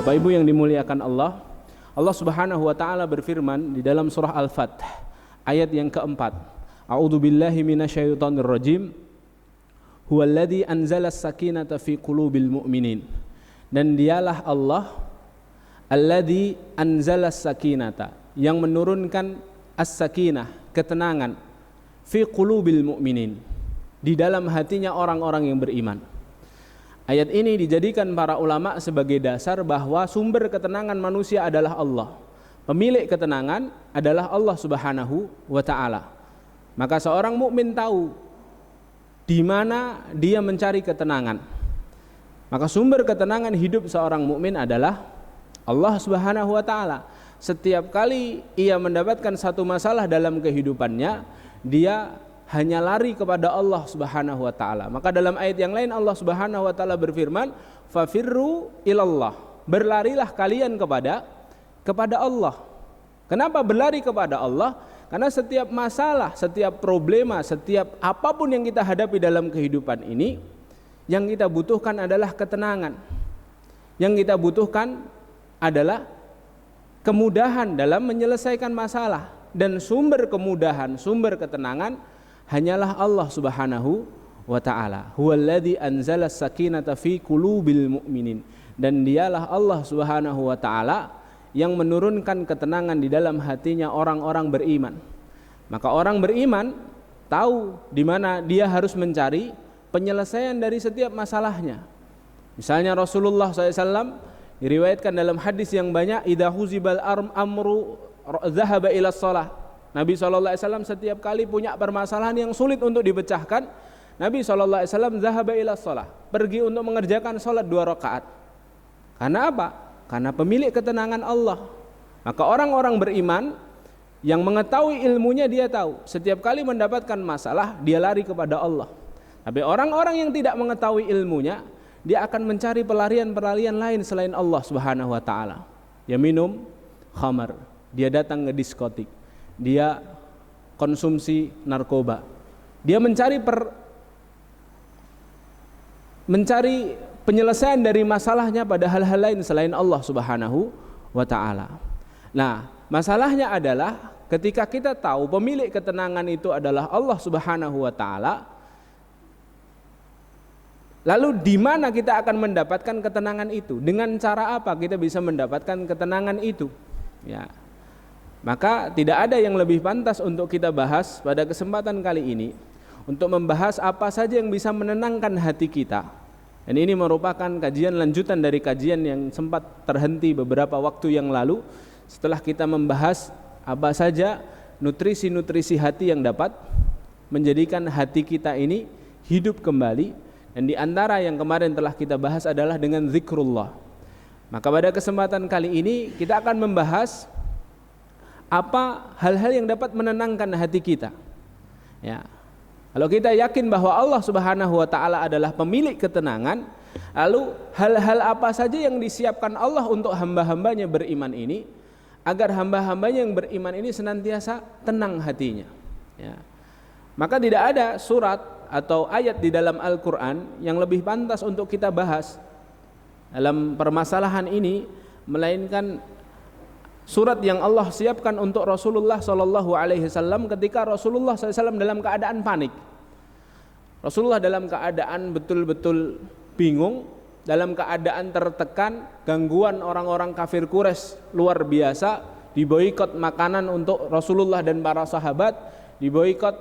Bapak Ibu yang dimuliakan Allah, Allah Subhanahu wa taala berfirman di dalam surah Al-Fath ayat yang keempat. A'udzu billahi minasyaitonir rajim. Huwallazi anzalas sakinata fi qulubil mu'minin. Dan dialah Allah alladzi anzalas sakinata, yang menurunkan as-sakinah, ketenangan, fi qulubil mu'minin, di dalam hatinya orang-orang yang beriman. Ayat ini dijadikan para ulama sebagai dasar bahwa sumber ketenangan manusia adalah Allah. Pemilik ketenangan adalah Allah Subhanahu wa taala. Maka seorang mukmin tahu di mana dia mencari ketenangan. Maka sumber ketenangan hidup seorang mukmin adalah Allah Subhanahu wa taala. Setiap kali ia mendapatkan satu masalah dalam kehidupannya, dia hanya lari kepada Allah Subhanahu wa taala. Maka dalam ayat yang lain Allah Subhanahu wa taala berfirman, "Fafirru ilallah." Berlarilah kalian kepada Allah. Kenapa berlari kepada Allah? Karena setiap masalah, setiap problema, setiap apapun yang kita hadapi dalam kehidupan ini, yang kita butuhkan adalah ketenangan. Yang kita butuhkan adalah kemudahan dalam menyelesaikan masalah, dan sumber kemudahan, sumber ketenangan hanyalah Allah Subhanahu wa taala. Huwallazi anzalas sakinata fi qulubil mu'minin. Dan dialah Allah Subhanahu wa taala yang menurunkan ketenangan di dalam hatinya orang-orang beriman. Maka orang beriman tahu di mana dia harus mencari penyelesaian dari setiap masalahnya. Misalnya Rasulullah SAW diriwayatkan dalam hadis yang banyak, idza huzibal amru dzahaba ila shalah. Nabi SAW setiap kali punya permasalahan yang sulit untuk dipecahkan, Nabi SAW dzahaba ila shalah, pergi untuk mengerjakan salat 2 rakaat. Karena apa? Karena pemilik ketenangan Allah. Maka orang-orang beriman yang mengetahui ilmunya, dia tahu setiap kali mendapatkan masalah dia lari kepada Allah. Tapi orang-orang yang tidak mengetahui ilmunya, dia akan mencari pelarian-pelarian lain selain Allah Subhanahu wa taala. Dia minum khamar, dia datang ke diskotik, dia konsumsi narkoba, dia mencari penyelesaian dari masalahnya pada hal-hal lain selain Allah Subhanahu wa taala. Nah, masalahnya adalah ketika kita tahu pemilik ketenangan itu adalah Allah Subhanahu wa taala, lalu di mana kita akan mendapatkan ketenangan itu? Dengan cara apa kita bisa mendapatkan ketenangan itu? Ya. Maka tidak ada yang lebih pantas untuk kita bahas pada kesempatan kali ini untuk membahas apa saja yang bisa menenangkan hati kita. Dan ini merupakan kajian lanjutan dari kajian yang sempat terhenti beberapa waktu yang lalu, setelah kita membahas apa saja nutrisi-nutrisi hati yang dapat menjadikan hati kita ini hidup kembali. Dan di antara yang kemarin telah kita bahas adalah dengan zikrullah. Maka pada kesempatan kali ini kita akan membahas apa hal-hal yang dapat menenangkan hati kita. Ya. Kalau kita yakin bahwa Allah Subhanahu wa taala adalah pemilik ketenangan, lalu hal-hal apa saja yang disiapkan Allah untuk hamba-hambanya beriman ini, agar hamba-hambanya yang beriman ini senantiasa tenang hatinya. Ya. Maka tidak ada surat atau ayat di dalam Al-Quran yang lebih pantas untuk kita bahas dalam permasalahan ini, melainkan surat yang Allah siapkan untuk Rasulullah SAW ketika Rasulullah SAW dalam keadaan panik. Rasulullah dalam keadaan betul-betul bingung, dalam keadaan tertekan, gangguan orang-orang kafir Quraisy luar biasa, diboikot makanan untuk Rasulullah dan para sahabat, diboikot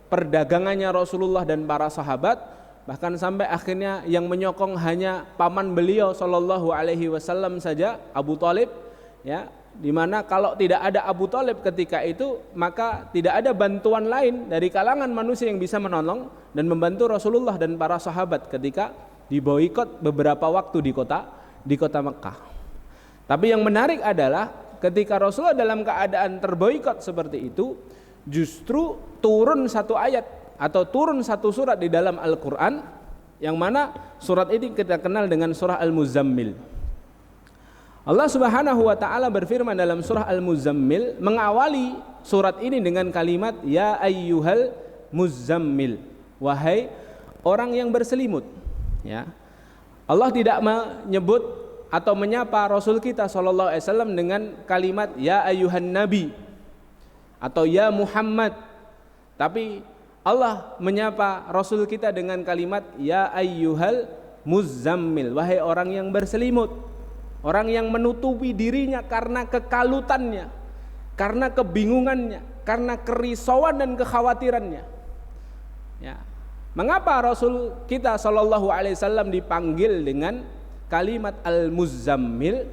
perdagangannya Rasulullah dan para sahabat, bahkan sampai akhirnya yang menyokong hanya paman beliau SAW saja, Abu Thalib, ya, dimana kalau tidak ada Abu Thalib ketika itu, maka tidak ada bantuan lain dari kalangan manusia yang bisa menolong dan membantu Rasulullah dan para sahabat ketika diboikot beberapa waktu di kota Mekah. Tapi yang menarik adalah ketika Rasulullah dalam keadaan terboikot seperti itu, justru turun satu ayat atau turun satu surat di dalam Al-Quran, yang mana surat ini kita kenal dengan surah Al-Muzammil. Allah Subhanahu wa taala berfirman dalam surah Al-Muzammil, mengawali surat ini dengan kalimat ya ayyuhal muzammil, wahai orang yang berselimut. Ya. Allah tidak menyebut atau menyapa Rasul kita sallallahu alaihi wasallam dengan kalimat ya ayyuhan nabi atau ya Muhammad. Tapi Allah menyapa Rasul kita dengan kalimat ya ayyuhal muzzammil, wahai orang yang berselimut, orang yang menutupi dirinya karena kekalutannya, karena kebingungannya, karena kerisauan dan kekhawatirannya. Ya. Mengapa Rasul kita sallallahu alaihi wasallam dipanggil dengan kalimat al-muzzammil?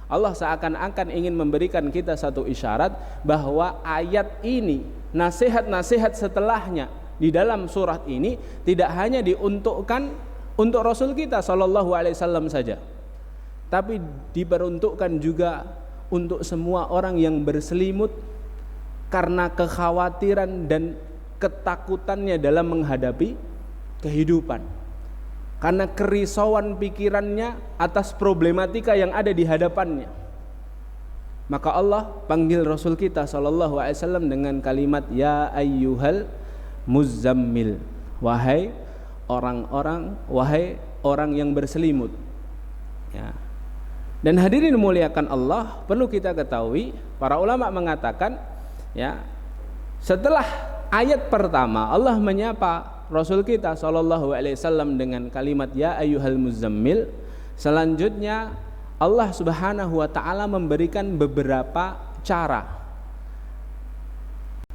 Allah seakan-akan ingin memberikan kita satu isyarat bahwa ayat ini, nasihat-nasihat setelahnya di dalam surat ini tidak hanya diuntukkan untuk Rasul kita sallallahu alaihi wasallam saja, tapi diperuntukkan juga untuk semua orang yang berselimut karena kekhawatiran dan ketakutannya dalam menghadapi kehidupan, karena kerisauan pikirannya atas problematika yang ada di hadapannya. Maka Allah panggil Rasul kita sallallahu alaihi wasallam dengan kalimat ya ayyuhal muzzammil, wahai orang yang berselimut. Ya. Dan hadirin dimuliakan Allah, perlu kita ketahui, para ulama mengatakan ya, setelah ayat pertama Allah menyapa Rasul kita sallallahu alaihi wasallam dengan kalimat ya ayyuhal muzzammil, selanjutnya Allah Subhanahu wa taala memberikan beberapa cara,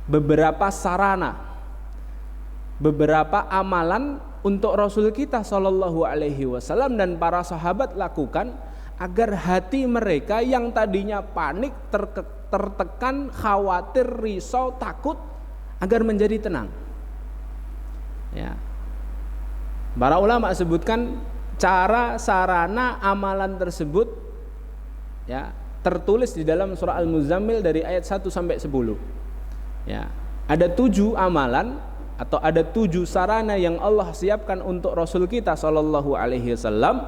beberapa sarana, beberapa amalan untuk Rasul kita sallallahu alaihi wasallam dan para sahabat lakukan agar hati mereka yang tadinya panik, tertekan, khawatir, risau, takut agar menjadi tenang. Ya. Para ulama sebutkan cara, sarana, amalan tersebut ya tertulis di dalam surah Al-Muzammil dari ayat 1 sampai 10. Ya. Ada 7 amalan atau ada 7 sarana yang Allah siapkan untuk Rasul kita sallallahu alaihi wasallam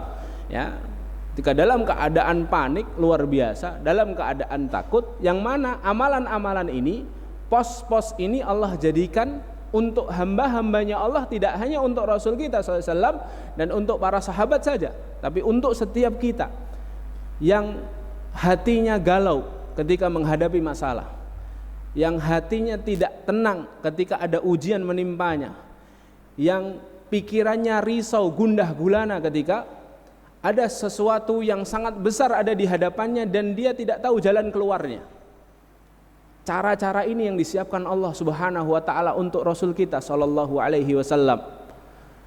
ya. Ketika dalam keadaan panik luar biasa, dalam keadaan takut, yang mana amalan-amalan ini, pos-pos ini Allah jadikan untuk hamba-hambanya Allah, tidak hanya untuk Rasul kita SAW dan untuk para sahabat saja, tapi untuk setiap kita yang hatinya galau ketika menghadapi masalah, yang hatinya tidak tenang ketika ada ujian menimpanya, yang pikirannya risau, gundah gulana ketika ada sesuatu yang sangat besar ada di hadapannya dan dia tidak tahu jalan keluarnya. Cara-cara ini yang disiapkan Allah Subhanahu wa taala untuk Rasul kita sallallahu alaihi wasallam.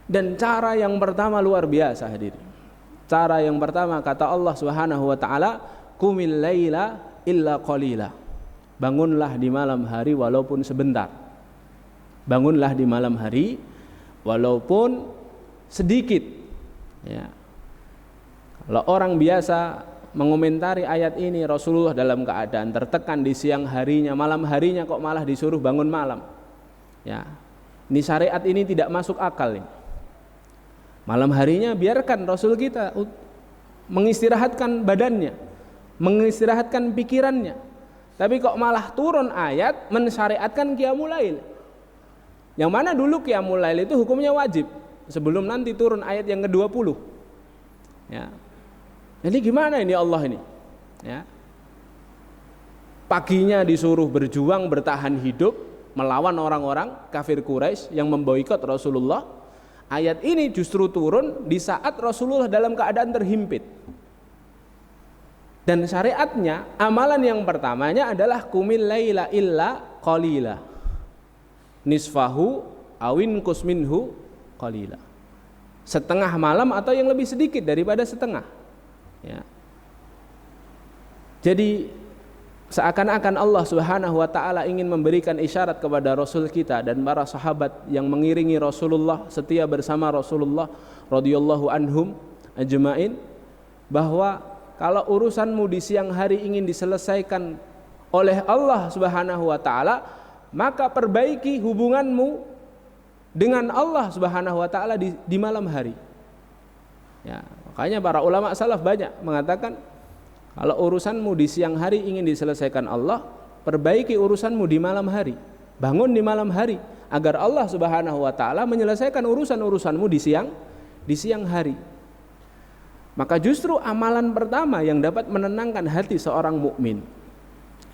Dan cara yang pertama luar biasa hadirin. Cara yang pertama kata Allah Subhanahu wa taala, "Qumil laila illa qalila." Bangunlah di malam hari walaupun sebentar. Bangunlah di malam hari walaupun sedikit. Ya. Kalau orang biasa mengomentari ayat ini, Rasulullah dalam keadaan tertekan di siang harinya, malam harinya kok malah disuruh bangun malam. Ya, ini syariat ini tidak masuk akal ini. Malam harinya biarkan Rasul kita mengistirahatkan badannya, mengistirahatkan pikirannya. Tapi kok malah turun ayat mensyariatkan qiyamul lail. Yang mana dulu qiyamul lail itu hukumnya wajib sebelum nanti turun ayat yang ke-20. Ya. Jadi gimana ini Allah ini? Ya. Paginya disuruh berjuang, bertahan hidup melawan orang-orang kafir Quraisy yang memboikot Rasulullah. Ayat ini justru turun di saat Rasulullah dalam keadaan terhimpit. Dan syariatnya, amalan yang pertamanya adalah qumil laila illa qalila. Nisfahu awin kusminhu qalila. Setengah malam atau yang lebih sedikit daripada setengah. Ya. Jadi seakan-akan Allah Subhanahu wa taala ingin memberikan isyarat kepada Rasul kita dan para sahabat yang mengiringi Rasulullah, setia bersama Rasulullah radhiyallahu anhum ajmain, bahwa kalau urusanmu di siang hari ingin diselesaikan oleh Allah Subhanahu wa taala, maka perbaiki hubunganmu dengan Allah Subhanahu wa taala di malam hari. Ya, makanya para ulama salaf banyak mengatakan kalau urusanmu di siang hari ingin diselesaikan Allah, perbaiki urusanmu di malam hari. Bangun di malam hari agar Allah Subhanahu wa taala menyelesaikan urusan-urusanmu di siang hari. Maka justru amalan pertama yang dapat menenangkan hati seorang mukmin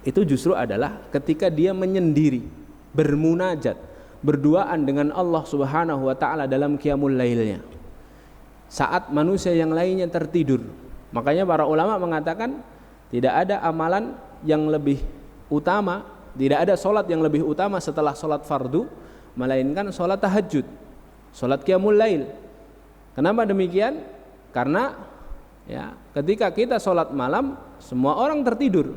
itu justru adalah ketika dia menyendiri, bermunajat, berduaan dengan Allah Subhanahu wa taala dalam qiyamul lailnya. Saat manusia yang lainnya tertidur. Makanya para ulama mengatakan tidak ada amalan yang lebih utama, tidak ada solat yang lebih utama setelah solat fardu, melainkan solat tahajud, solat qiyamul lail. Kenapa demikian? Karena ya, ketika kita solat malam, semua orang tertidur.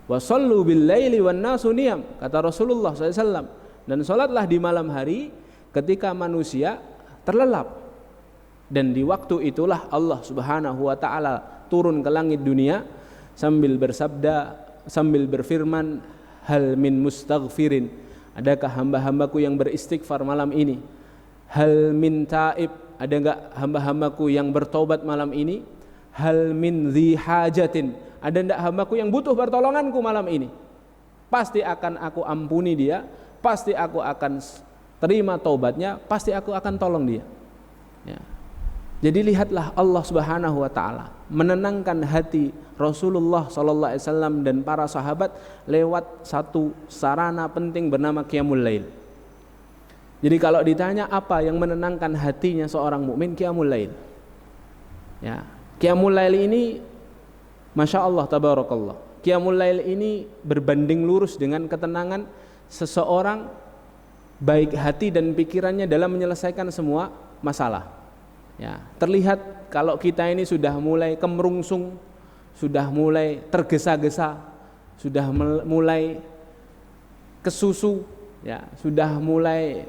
Wasallu bil laili wan nasu niyam, kata Rasulullah SAW. Dan solatlah di malam hari ketika manusia terlelap. Dan di waktu itulah Allah Subhanahu wa taala turun ke langit dunia sambil bersabda, sambil berfirman, hal min mustaghfirin, adakah hamba-hambaku yang beristighfar malam ini? Hal min taib, ada enggak hamba-hambaku yang bertobat malam ini? Hal min dhi hajatin, ada enggak hambaku yang butuh pertolonganku malam ini? Pasti akan aku ampuni dia, pasti aku akan terima taubatnya, pasti aku akan tolong dia. Ya. Jadi lihatlah Allah Subhanahu wa taala menenangkan hati Rasulullah sallallahu alaihi wasallam dan para sahabat lewat satu sarana penting bernama qiyamul lail. Jadi kalau ditanya apa yang menenangkan hatinya seorang mukmin, qiyamul lail. Ya, qiyamul lail ini Masya Allah tabarakallah. Qiyamul lail ini berbanding lurus dengan ketenangan seseorang baik hati dan pikirannya dalam menyelesaikan semua masalah. Ya, terlihat kalau kita ini sudah mulai kemerungsung, sudah mulai tergesa-gesa, sudah mulai kesusu, ya, sudah mulai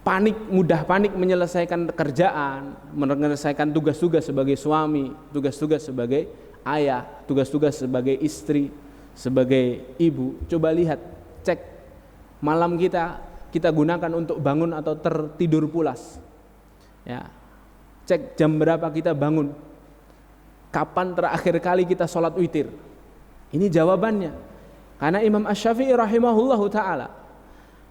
panik, mudah panik menyelesaikan pekerjaan, menyelesaikan tugas-tugas sebagai suami, tugas-tugas sebagai ayah, tugas-tugas sebagai istri, sebagai ibu. Coba lihat, cek malam kita gunakan untuk bangun atau tertidur pulas. Ya. Cek jam berapa kita bangun, kapan terakhir kali kita sholat witir. Ini jawabannya. Karena Imam Asy-Syafi'i rahimahullahu ta'ala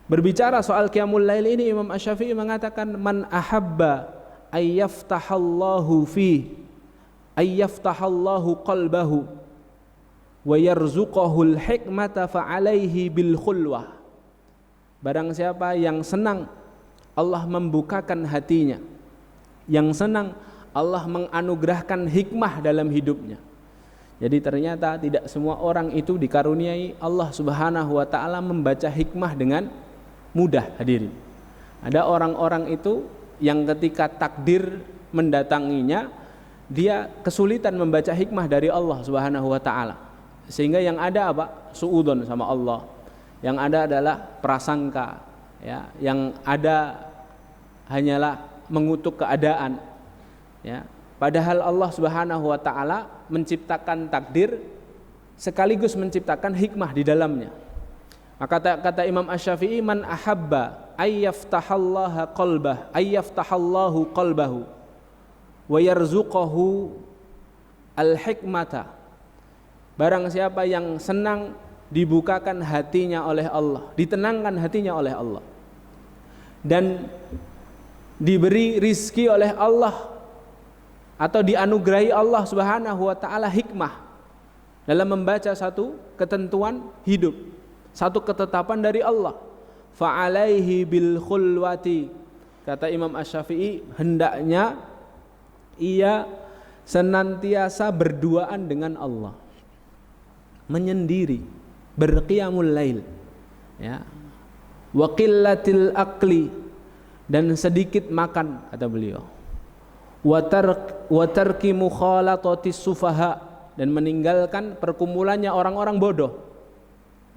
berbicara soal qiyamul lail ini, Imam Asy-Syafi'i mengatakan, man ahabba ayyaftahallahu fi ayyaftahallahu qalbahu wa yarzuqahul hikmata fa'alaihi bil khulwah. Barang siapa yang senang Allah membukakan hatinya, yang senang Allah menganugerahkan hikmah dalam hidupnya. Jadi ternyata tidak semua orang itu dikaruniai Allah Subhanahu wa taala membaca hikmah dengan mudah, hadirin. Ada orang-orang itu yang ketika takdir mendatanginya, dia kesulitan membaca hikmah dari Allah Subhanahu wa taala. Sehingga yang ada apa? Suudzon sama Allah. Yang ada adalah prasangka, ya. Yang ada hanyalah mengutuk keadaan, ya. Padahal Allah Subhanahu wa taala menciptakan takdir sekaligus menciptakan hikmah di dalamnya. Maka kata Imam Asy-Syafi'i, man ahabba ayyaftahallaha qalbah ayyaftahallahu qalbahu wa yarzuqahu al-hikmata. Barang siapa yang senang dibukakan hatinya oleh Allah, ditenangkan hatinya oleh Allah, dan diberi rizki oleh Allah atau dianugerahi Allah Subhanahu wa taala hikmah dalam membaca satu ketentuan hidup, satu ketetapan dari Allah, fa'alaihi bil khulwati, kata Imam Asy-Syafi'i, hendaknya ia senantiasa berduaan dengan Allah, menyendiri, berqiyamul lail, ya, wa qillatil aqli, dan sedikit makan, kata beliau, wa tarki mukhalatatis sufaha, dan meninggalkan perkumpulannya orang-orang bodoh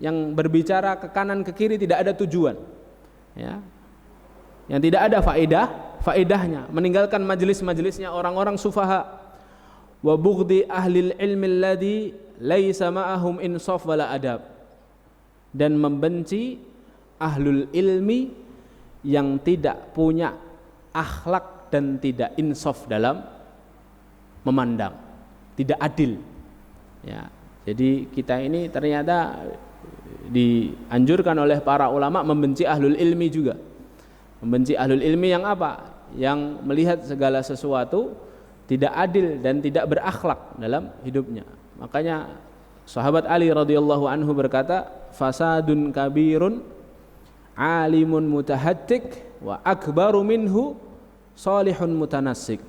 yang berbicara ke kanan ke kiri tidak ada tujuan, ya, yang tidak ada faedahnya, meninggalkan majelis-majelisnya orang-orang sufaha. Wa bughdi ahlil ilmi alladhi laisa ma'ahum insaf wala adab, dan membenci ahlul ilmi yang tidak punya akhlak dan tidak insaf dalam memandang, tidak adil, ya. Jadi kita ini ternyata dianjurkan oleh para ulama membenci ahlul ilmi juga. Membenci ahlul ilmi yang apa? Yang melihat segala sesuatu tidak adil dan tidak berakhlak dalam hidupnya. Makanya sahabat Ali radhiyallahu anhu berkata, fasadun kabirun alimun mutahattik wa akbaru minhu salihun mutanassik.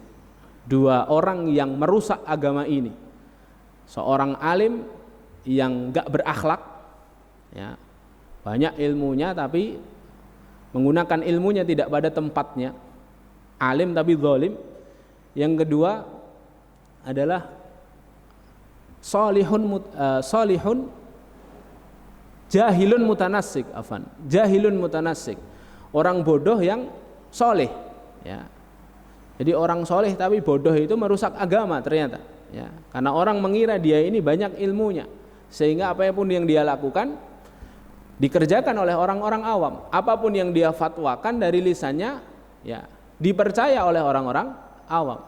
Dua orang yang merusak agama ini, seorang alim yang enggak berakhlak, ya, banyak ilmunya tapi menggunakan ilmunya tidak pada tempatnya, alim tapi zalim. Yang kedua adalah salihun jahilun mutanassik, jahilun mutanassik, orang bodoh yang soleh, ya. Jadi orang soleh tapi bodoh itu merusak agama ternyata, ya. Karena orang mengira dia ini banyak ilmunya, sehingga apapun yang dia lakukan dikerjakan oleh orang-orang awam, apapun yang dia fatwakan dari lisannya, ya, dipercaya oleh orang-orang awam.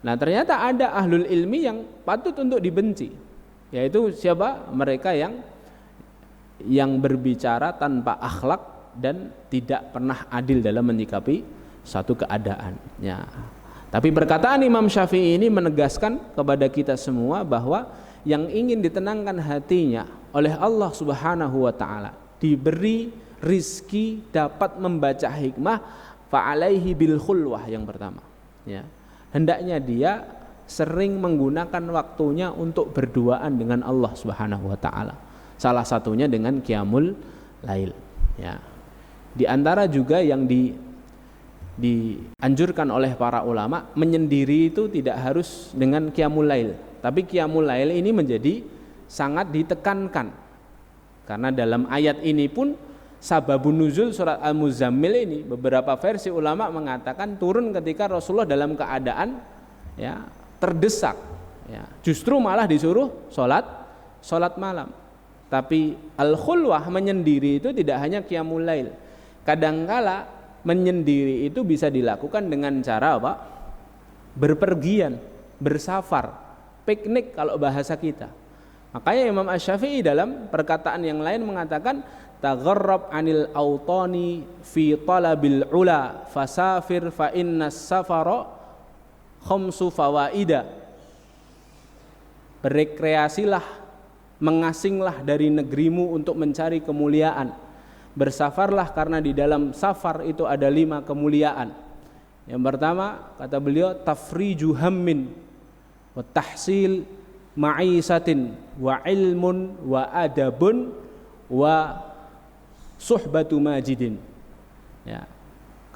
Nah, ternyata ada ahlul ilmi yang patut untuk dibenci, yaitu siapa? Mereka yang berbicara tanpa akhlak dan tidak pernah adil dalam menyikapi satu keadaan, ya. Tapi perkataan Imam Syafi'i ini menegaskan kepada kita semua bahwa yang ingin ditenangkan hatinya oleh Allah Subhanahu wa taala, diberi rizki dapat membaca hikmah, fa'alaihi bil khulwah, yang pertama, ya. Hendaknya dia sering menggunakan waktunya untuk berduaan dengan Allah Subhanahu wa taala. Salah satunya dengan qiyamul lail, ya. Di antara juga yang dianjurkan oleh para ulama, menyendiri itu tidak harus dengan qiyamul lail, tapi qiyamul lail ini menjadi sangat ditekankan, karena dalam ayat ini pun sababun nuzul surat Al-Muzammil ini, beberapa versi ulama mengatakan turun ketika Rasulullah dalam keadaan, ya, terdesak, ya, justru malah disuruh sholat malam. Tapi al-khulwah, menyendiri itu tidak hanya qiyamul lail, kadangkala menyendiri itu bisa dilakukan dengan cara apa? Berpergian, bersafar, piknik kalau bahasa kita. Makanya Imam Asy-Syafi'i dalam perkataan yang lain mengatakan, tagharrab anil autani fi talabil ula fasafir fa innas safara khamsu fawaida. Berekreasilah, mengasinglah dari negerimu untuk mencari kemuliaan. Bersafarlah karena di dalam safar itu ada 5 kemuliaan. Yang pertama, kata beliau, tafriju hammin wa tahsil ma'isatin wa ilmun wa adabun wa suhbatu majidin, ya.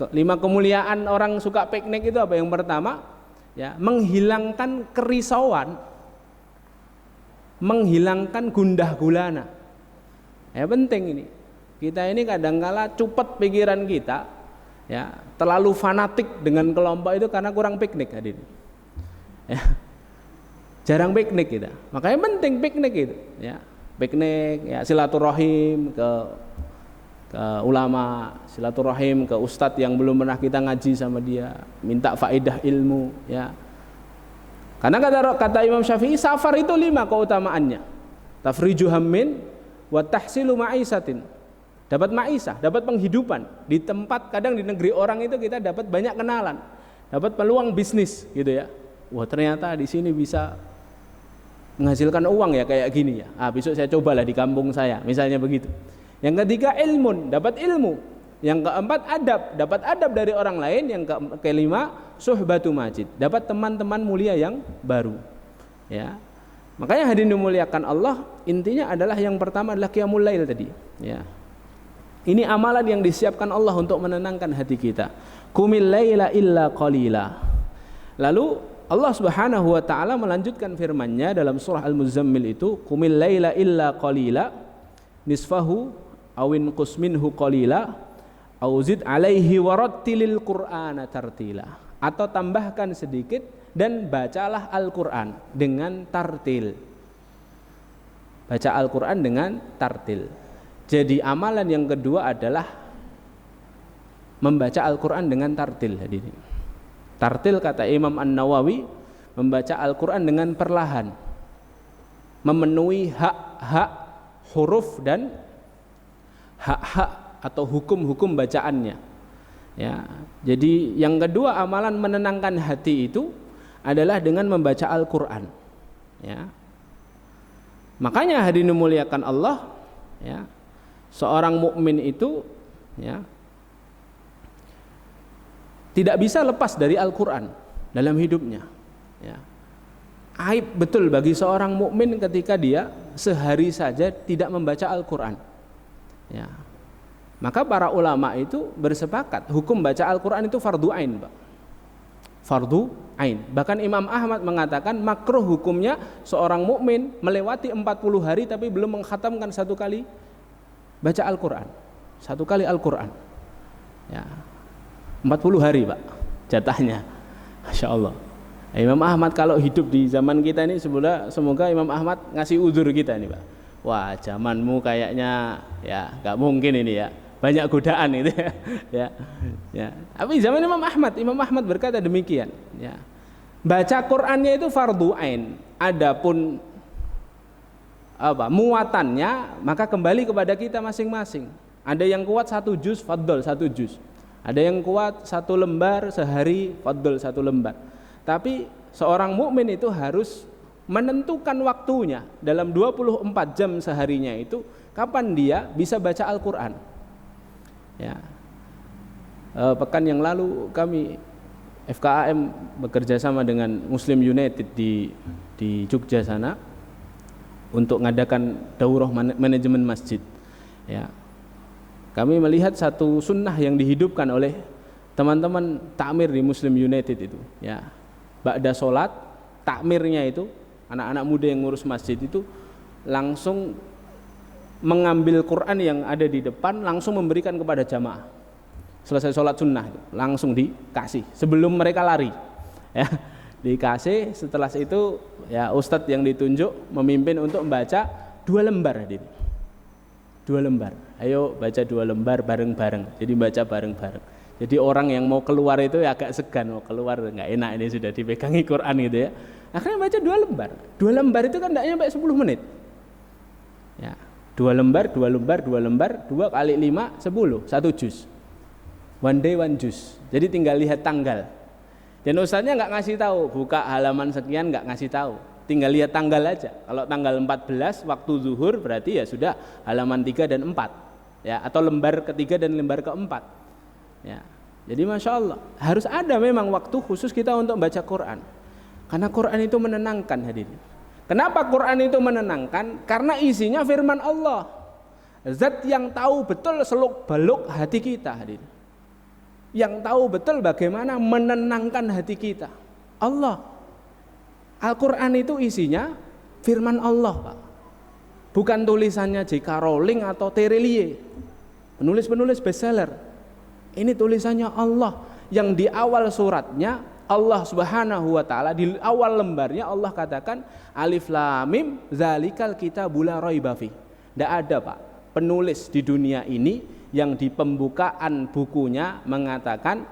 5 kemuliaan orang suka piknik itu apa? Yang pertama, ya, menghilangkan kerisauan, menghilangkan gundah gulana. Ya, penting ini. Kita ini kadangkala cupet pikiran kita, ya, terlalu fanatik dengan kelompok itu karena kurang piknik, hadirin. Ya. Jarang piknik kita. Makanya penting piknik itu, ya. Piknik, ya, silaturahim ke ulama, silaturahim ke ustadz yang belum pernah kita ngaji sama dia, minta faedah ilmu, ya. Karena kata Imam Syafi'i, safar itu 5 keutamaannya. Tafriju hammin wa tahsilu ma'isatin. Dapat ma'isah, dapat penghidupan. Di tempat, kadang di negeri orang itu kita dapat banyak kenalan, dapat peluang bisnis, gitu ya. Wah, ternyata di sini bisa menghasilkan uang ya kayak gini ya. Besok saya cobalah di kampung saya, misalnya begitu. Yang ketiga, ilmun, dapat ilmu. Yang keempat, adab, dapat adab dari orang lain. Yang kelima, suhbatu majid, dapat teman-teman mulia yang baru, ya. Makanya hadirin dimuliakan Allah, intinya adalah yang pertama adalah qiyamul lail tadi, ya. Ini amalan yang disiapkan Allah untuk menenangkan hati kita. Qumil laila illa qalila. Lalu Allah Subhanahu wa taala melanjutkan firman-Nya dalam surah Al-Muzammil itu, qumil laila illa qalila nisfahu awin qus minhu qalila au zid alaihi warattilil qur'ana tartila. Atau tambahkan sedikit dan bacalah Al-Qur'an dengan tartil. Baca Al-Qur'an dengan tartil. Jadi amalan yang kedua adalah membaca Al-Quran dengan tartil. Tartil, kata Imam An-Nawawi, membaca Al-Quran dengan perlahan, memenuhi hak-hak huruf dan hak-hak atau hukum-hukum bacaannya, ya. Jadi yang kedua, amalan menenangkan hati itu adalah dengan membaca Al-Qur'an. Ya. Makanya hadirin muliakan Allah, ya, seorang mukmin itu, ya, tidak bisa lepas dari Al-Qur'an dalam hidupnya. Ya. Aib betul bagi seorang mukmin ketika dia sehari saja tidak membaca Al-Qur'an. Ya. Maka para ulama itu bersepakat hukum baca Al-Qur'an itu fardu ain, Pak. Fardu ain. Bahkan Imam Ahmad mengatakan makruh hukumnya seorang mukmin melewati 40 hari tapi belum mengkhatamkan satu kali baca Al-Qur'an. Satu kali Al-Qur'an. Ya. 40 hari, Pak, jatahnya. Masya Allah. Imam Ahmad kalau hidup di zaman kita ini, semoga Imam Ahmad ngasih uzur kita nih, Pak. Wah, zamanmu kayaknya ya nggak mungkin ini ya, banyak godaan itu ya. Ya. Tapi zaman Imam Ahmad berkata demikian. Ya. Baca Qur'annya itu fardu ain. Adapun muatannya maka kembali kepada kita masing-masing. Ada yang kuat 1 juz, fadl 1 juz. Ada yang kuat 1 lembar sehari, fadl 1 lembar. Tapi seorang mukmin itu harus menentukan waktunya dalam 24 jam seharinya itu kapan dia bisa baca Al-Qur'an. Ya. Pekan yang lalu kami FKAM bekerja sama dengan Muslim United di Jogja sana untuk mengadakan daurah manajemen masjid. Ya. Kami melihat satu sunnah yang dihidupkan oleh teman-teman takmir di Muslim United itu. Ya. Ba'da sholat, takmirnya itu, anak-anak muda yang ngurus masjid itu langsung mengambil Quran yang ada di depan, langsung memberikan kepada jamaah. Selesai sholat sunnah itu, langsung dikasih sebelum mereka lari. Ya, dikasih. Setelah itu ya ustadz yang ditunjuk memimpin untuk membaca 2 lembar. 2 lembar. Ayo baca 2 lembar bareng-bareng. Jadi baca bareng-bareng. Jadi orang yang mau keluar itu ya agak segan, mau keluar nggak enak, ini sudah dipegangi Quran gitu ya. Akhirnya baca 2 lembar. 2 lembar itu kan tidak sampai 10 menit. Ya, 2 lembar, 2 lembar, 2 lembar, 2 kali 5, 10, 1 juz. One day one juz. Jadi tinggal lihat tanggal. Dan ustaznya nggak ngasih tahu, buka halaman sekian, nggak ngasih tahu. Tinggal lihat tanggal aja. Kalau tanggal 14 waktu zuhur berarti ya sudah halaman 3 dan 4. Ya, atau lembar ketiga dan lembar keempat. Ya, jadi Masya Allah harus ada memang waktu khusus kita untuk baca Quran. Karena Quran itu menenangkan, hadirin. Kenapa Quran itu menenangkan? Karena isinya firman Allah. Zat yang tahu betul seluk-beluk hati kita, hadirin. Yang tahu betul bagaimana menenangkan hati kita. Allah. Al-Quran itu isinya firman Allah, Pak. Bukan tulisannya J.K. Rowling atau Terelie, penulis-penulis bestseller. Ini tulisannya Allah yang di awal suratnya Allah Subhanahu wa taala, di awal lembarnya Allah katakan alif lam mim zalikal kitabul la raiba fi. Tidak ada, Pak, penulis di dunia ini yang di pembukaan bukunya mengatakan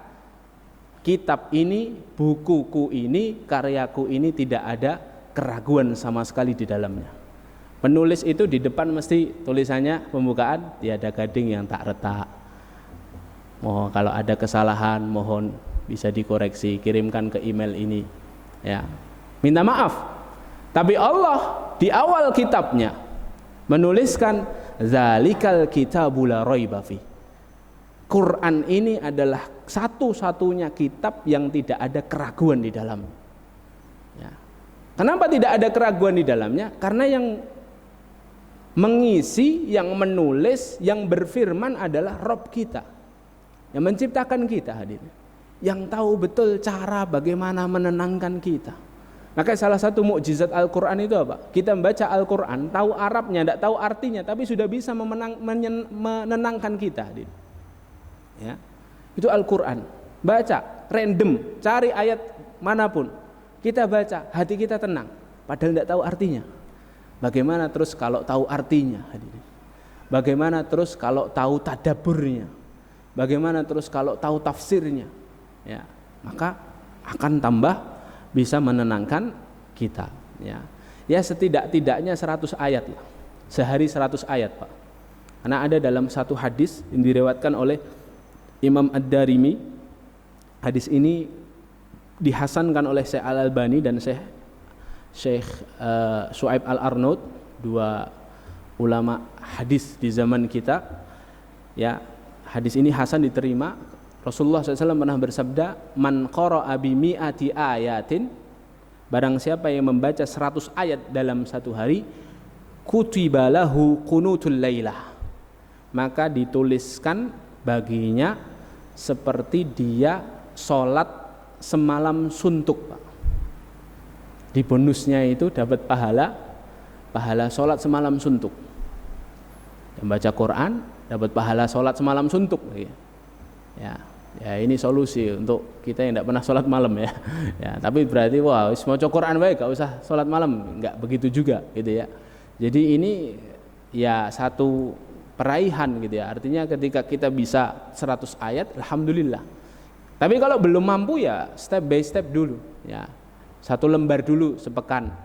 kitab ini, bukuku ini, karyaku ini tidak ada keraguan sama sekali di dalamnya. Penulis itu di depan mesti tulisannya pembukaan tiada gading yang tak retak. Mohon kalau ada kesalahan mohon bisa dikoreksi, kirimkan ke email ini. Ya. Minta maaf. Tapi Allah di awal kitabnya menuliskan zalikal kitabul la raiba fi. Quran ini adalah satu-satunya kitab yang tidak ada keraguan di dalamnya. Ya. Kenapa tidak ada keraguan di dalamnya? Karena yang mengisi, yang menulis, yang berfirman adalah Rabb kita, yang menciptakan kita, hadirin, yang tahu betul cara bagaimana menenangkan kita. Maka salah satu mukjizat Al-Quran itu apa? Kita membaca Al-Quran, tahu Arabnya, tidak tahu artinya, tapi sudah bisa menenangkan kita, hadirin. Ya, itu Al-Quran. Baca, random, cari ayat manapun, kita baca, hati kita tenang, padahal tidak tahu artinya. Bagaimana terus kalau tahu artinya, hadirin? Bagaimana terus kalau tahu tadaburnya? Bagaimana terus kalau tahu tafsirnya? Ya, maka akan tambah bisa menenangkan kita. Ya, ya setidak-tidaknya 100 ayat lah. Sehari 100 ayat, Pak. Karena ada dalam satu hadis yang diriwayatkan oleh Imam Ad-Darimi. Hadis ini dihasankan oleh Syekh Al-Albani dan Syekh Shu'aib Al-Arnaud, dua ulama hadis di zaman kita. Ya, hadis ini hasan diterima. Rasulullah SAW pernah bersabda, "Man qara'a bi mi'ati ayatin", barang siapa yang membaca 100 ayat dalam satu hari, kutiba lahu qunutul lailah, maka dituliskan baginya seperti dia sholat semalam suntuk, Pak. Di bonusnya itu dapat pahala sholat semalam suntuk. Yang baca Quran dapat pahala sholat semalam suntuk. Ya, ini solusi untuk kita yang tidak pernah sholat malam ya. Ya, tapi berarti wah, maca Quran baik, gak usah sholat malam, nggak begitu juga, gitu ya. Jadi ini ya satu peraihan gitu ya. Artinya ketika kita bisa 100 ayat, alhamdulillah. Tapi kalau belum mampu ya step by step dulu ya. 1 lembar dulu sepekan.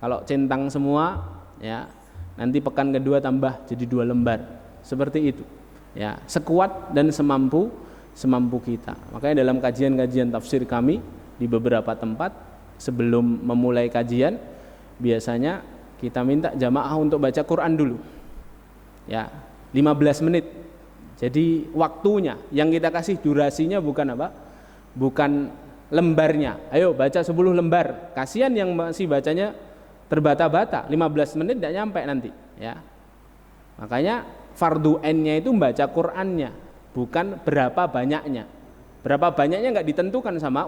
Kalau centang semua ya, nanti pekan kedua tambah jadi 2 lembar. Seperti itu. Ya, sekuat dan semampu kita. Makanya dalam kajian-kajian tafsir kami di beberapa tempat sebelum memulai kajian biasanya kita minta jamaah untuk baca Quran dulu. Ya, 15 menit. Jadi waktunya yang kita kasih durasinya bukan apa? Bukan lembarnya. Ayo baca 10 lembar. Kasihan yang masih bacanya terbata-bata, 15 menit tidak nyampe nanti, ya. Makanya fardu N-nya itu membaca Qur'annya, bukan berapa banyaknya. Berapa banyaknya enggak ditentukan sama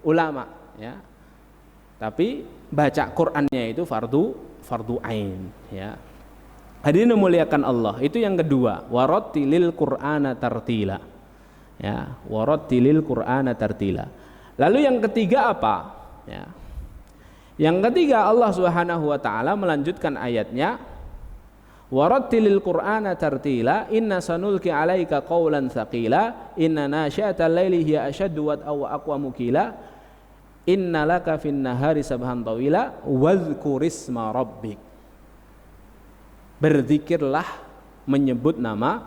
ulama, ya. Tapi baca Qur'annya itu fardu ain, ya. Hadirin memuliakan Allah, itu yang kedua, warattilil Qur'ana tartila. Ya, warattilil Qur'ana tartila. Lalu yang ketiga apa? Ya. Yang ketiga Allah Subhanahu wa taala melanjutkan ayatnya, warattilil Qur'ana tartila inna sanulqi 'alaika qawlan tsaqila inna nasyi'atal laili hiya ashaddu wa aqwamu qila inna laka fin nahari sabhan tawila wadhkurisma rabbik. Berzikirlah menyebut nama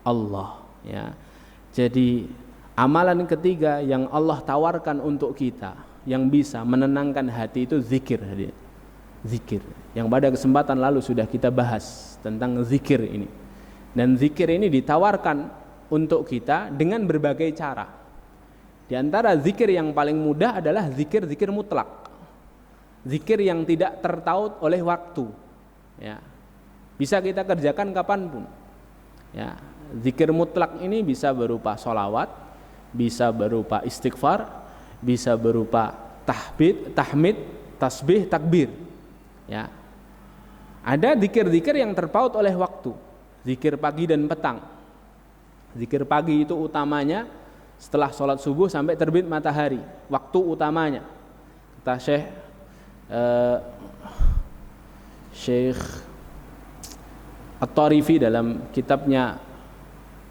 Allah, ya. Jadi amalan ketiga yang Allah tawarkan untuk kita yang bisa menenangkan hati itu zikir. Zikir yang pada kesempatan lalu sudah kita bahas tentang zikir ini. Dan zikir ini ditawarkan untuk kita dengan berbagai cara. Di antara zikir yang paling mudah adalah zikir mutlak. Zikir yang tidak tertaut oleh waktu, ya. Bisa kita kerjakan kapanpun, ya. Zikir mutlak ini bisa berupa sholawat, bisa berupa istighfar, bisa berupa tahmid, tasbih, takbir, ya. Ada zikir-zikir yang terpaut oleh waktu, zikir pagi dan petang. Zikir pagi itu utamanya setelah sholat subuh sampai terbit matahari, waktu utamanya. Kata Syekh At-Tarifi dalam kitabnya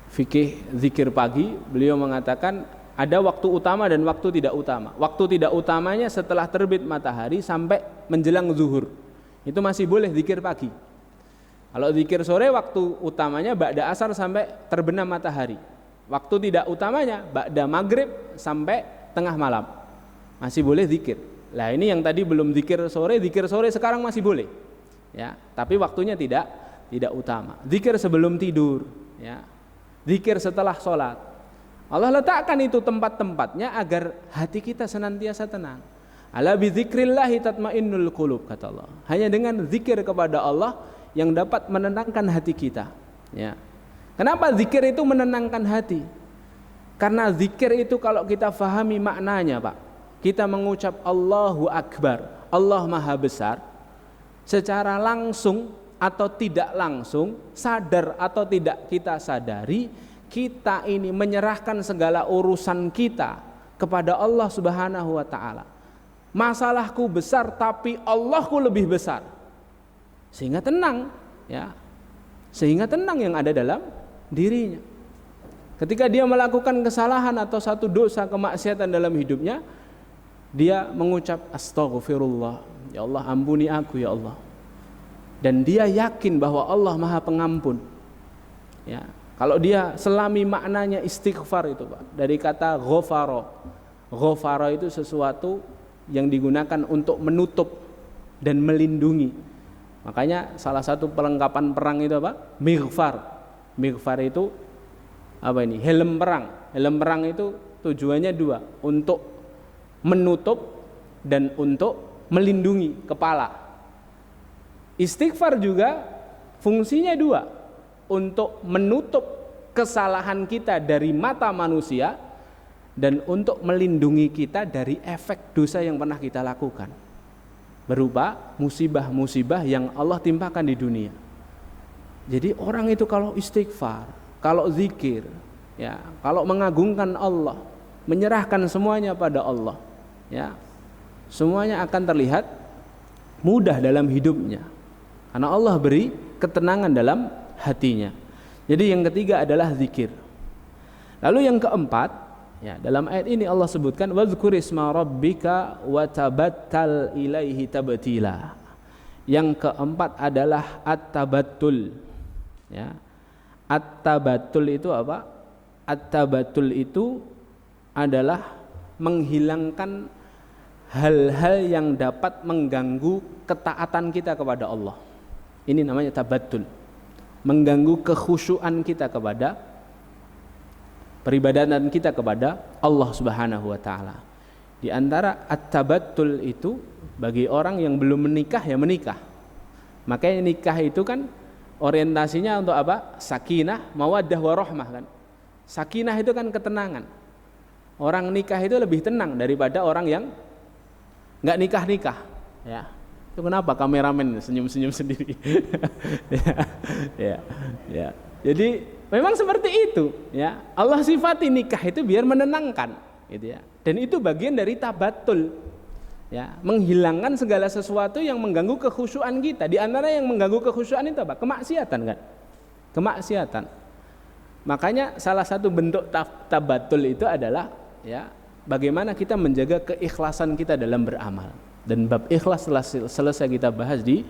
Fikih Zikir Pagi, beliau mengatakan ada waktu utama dan waktu tidak utama. Waktu tidak utamanya setelah terbit matahari sampai menjelang zuhur. Itu masih boleh zikir pagi. Kalau zikir sore waktu utamanya ba'da asar sampai terbenam matahari. Waktu tidak utamanya ba'da maghrib sampai tengah malam. Masih boleh zikir. Lah ini yang tadi belum zikir sore sekarang masih boleh. Ya, tapi waktunya tidak utama. Zikir sebelum tidur, ya. Zikir setelah sholat. Allah letakkan itu tempat-tempatnya agar hati kita senantiasa tenang. Ala bi dzikrillahi tatmainnul qulub, kata Allah. Hanya dengan zikir kepada Allah yang dapat menenangkan hati kita, ya. Kenapa zikir itu menenangkan hati? Karena zikir itu kalau kita fahami maknanya, Pak, kita mengucap Allahu Akbar, Allah Maha Besar, secara langsung atau tidak langsung, sadar atau tidak kita sadari, kita ini menyerahkan segala urusan kita kepada Allah Subhanahu wa taala. Masalahku besar tapi Allahku lebih besar. Sehingga tenang, ya. Sehingga tenang yang ada dalam dirinya. Ketika dia melakukan kesalahan atau satu dosa kemaksiatan dalam hidupnya, dia mengucap astaghfirullah, ya Allah ampuni aku ya Allah. Dan dia yakin bahwa Allah Maha Pengampun, ya. Kalau dia selami maknanya istighfar itu, Pak, dari kata ghafara, Ghafara itu sesuatu yang digunakan untuk menutup dan melindungi. Makanya salah satu perlengkapan perang itu apa? Mighfar. Mighfar itu apa ini? Helm perang. Helm perang itu tujuannya dua, untuk menutup dan untuk melindungi kepala. Istighfar juga fungsinya dua, untuk menutup kesalahan kita dari mata manusia dan untuk melindungi kita dari efek dosa yang pernah kita lakukan, berupa musibah-musibah yang Allah timpakan di dunia. Jadi orang itu kalau istighfar, kalau zikir, ya, kalau mengagungkan Allah, menyerahkan semuanya pada Allah, ya, semuanya akan terlihat mudah dalam hidupnya, karena Allah beri ketenangan dalam hatinya. Jadi yang ketiga adalah zikir. Lalu yang keempat, ya, dalam ayat ini Allah sebutkan wadzkur isma rabbika wa tabattal ilaihi tabtila. Yang keempat adalah at-tabattul. Ya. At-tabattul itu apa? At-tabattul itu adalah menghilangkan hal-hal yang dapat mengganggu ketaatan kita kepada Allah. Ini namanya tabattul. Mengganggu kekhusyuan kita kepada peribadatan kita kepada Allah Subhanahu wa taala. Di antara at-tabattul itu bagi orang yang belum menikah, ya menikah. Makanya nikah itu kan orientasinya untuk apa? Sakinah, mawaddah warahmah kan. Sakinah itu kan ketenangan. Orang nikah itu lebih tenang daripada orang yang enggak nikah-nikah, ya. Itu kenapa kameramen senyum-senyum sendiri? ya. Jadi memang seperti itu, ya. Allah sifati nikah itu biar menenangkan, gitu ya. Dan itu bagian dari tabattul, ya, menghilangkan segala sesuatu yang mengganggu kekhusyuan kita. Di antara yang mengganggu kekhusyuan itu apa? Kemaksiatan kan? Kemaksiatan. Makanya salah satu bentuk tabattul itu adalah, ya, bagaimana kita menjaga keikhlasan kita dalam beramal. Dan bab ikhlas selesai kita bahas di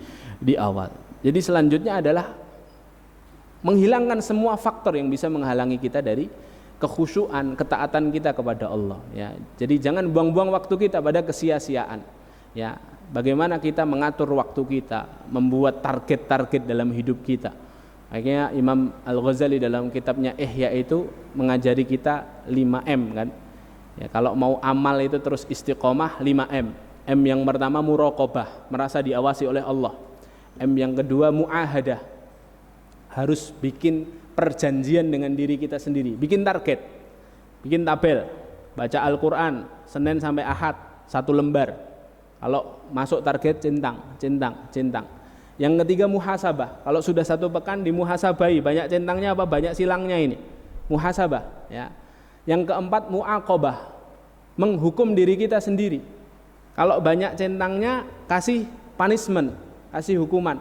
awal. Jadi selanjutnya adalah menghilangkan semua faktor yang bisa menghalangi kita dari kekhusyuan, ketaatan kita kepada Allah, ya. Jadi jangan buang-buang waktu kita pada kesia-siaan, ya. Bagaimana kita mengatur waktu kita, membuat target-target dalam hidup kita. Akhirnya Imam Al-Ghazali dalam kitabnya Ihya itu mengajari kita 5M kan. Ya, kalau mau amal itu terus istiqomah 5M. M yang pertama muraqabah, merasa diawasi oleh Allah. M yang kedua muahadah, harus bikin perjanjian dengan diri kita sendiri, bikin target, bikin tabel, baca Al-Quran Senin sampai Ahad 1 lembar. Kalau masuk target centang. Yang ketiga muhasabah, kalau sudah 1 pekan dimuhasabai, banyak centangnya apa banyak silangnya ini, muhasabah, ya. Yang keempat muaqabah, menghukum diri kita sendiri. Kalau banyak centangnya kasih punishment, kasih hukuman.